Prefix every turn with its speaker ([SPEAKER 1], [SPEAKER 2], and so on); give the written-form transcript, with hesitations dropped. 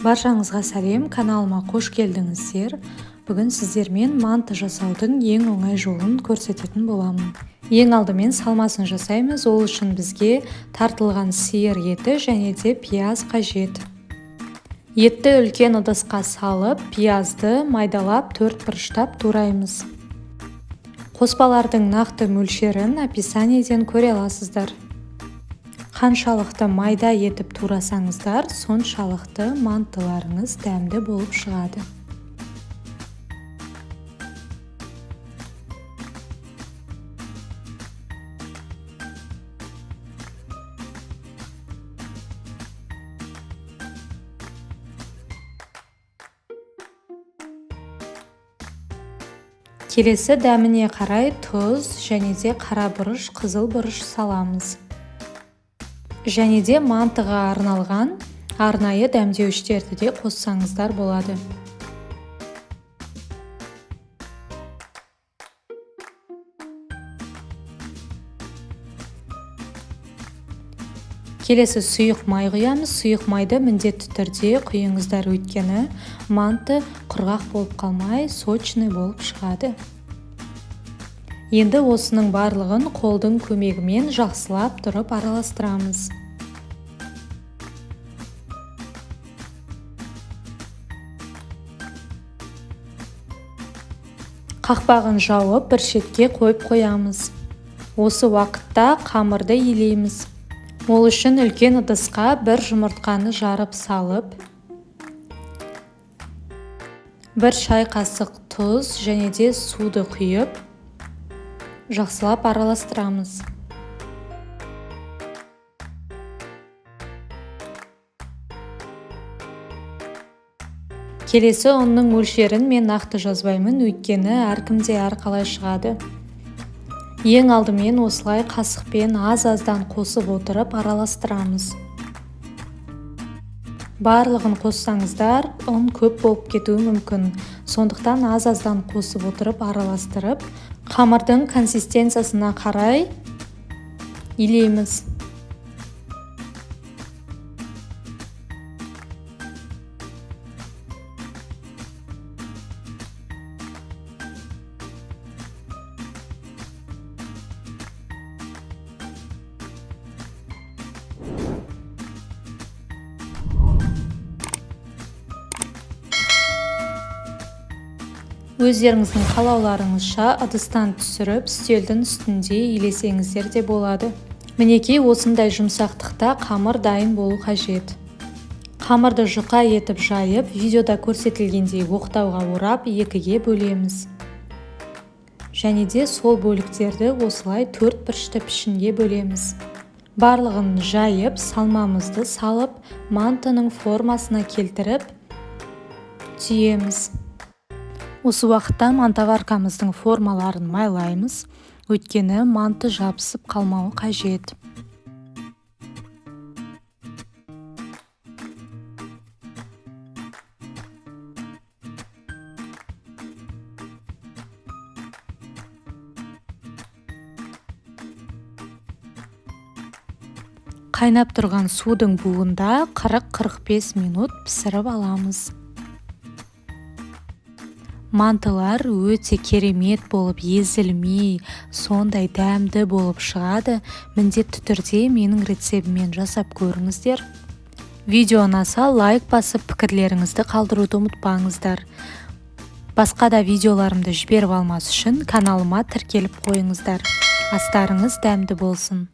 [SPEAKER 1] Баршаңызға сәлем, каналыма қош келдіңіздер. Бүгін сіздермен манты жасаудың ең оңай жолын көрсететін боламын. Ең алдымен салмасын жасаймыз. Ол үшін бізге тартылған сиыр еті және де пияз қажет. Етті үлкен ыдысқа салып, пиязды майдалап, төрт бұрыштап тураймыз. Қоспалардың нақты мөлшерін описаниеден көре аласыздар. Қаншалықты майда етіп турасаңыздар, соншалықты мантыларыңыз дәмді болып шығады. Келесі дәміне қарай тұз және де қара бұрыш, қызыл бұрыш саламыз. Және де мантыға арналған арнайы дәмдеуіштерді де қоссаңыздар болады. Келесі сұйық май құямыз. Сұйық майды міндетті түрде құйыңыздар, өйткені манты құрғақ болып қалмай, сочный болып шығады. Енді осының барлығын қолдың көмегімен жақсылап тұрып араластырамыз. Қақпағын жауып, бір шетке қойып қоямыз. Осы уақытта қамырды илейміз. Ол үшін үлкен ыдысқа бір жұмыртқаны жарып салып, бір шай қасық тұз және де суды құйып, жақсылап араластырамыз. Келесі ұнның мөлшерін мен нақты жазбаймын, өйткені әркімде әрқалай шығады. Ең алдымен осылай қасықпен аз-аздан қосып отырып араластырамыз. Барлығын қоссаңыздар, ұн көп болып кетуі мүмкін. Сондықтан аз-аздан қосып отырып араластырып, қамырдың консистенциясына қарай илейміз. Өздеріңіздің қалауларыңызша ыдыстан түсіріп, үстелдің үстінде илесеңіздер де болады. Мінекей осындай жұмсақтықта қамыр дайын болу қажет. Қамырды жұқа етіп жайып, видеода көрсетілгендей оқтауға орап, екіге бөлеміз. Және де сол бөліктерді осылай төрт бұрышты пішінге бөлеміз. Барлығын жайып, салмамызды салып, мантының формасына келтіріп түйеміз. Осы уақытта мантаваркамыздың формаларын майлаймыз, өйткені манты жабысып қалмауы қажет. Қайнап тұрған судың буында 40-45 минут пісіріп аламыз. Мантылар өте керемет болып, езілмей, сондай дәмді болып шығады. Міндетті түрде менің рецептіммен жасап көріңіздер. Видео ұнаса лайк басып, пікірлеріңізді қалдыруды ұмытпаңыздар. Басқа да видеоларымды жіберіп алмас үшін каналыма тіркеліп қойыңыздар. Астарыңыз дәмді болсын.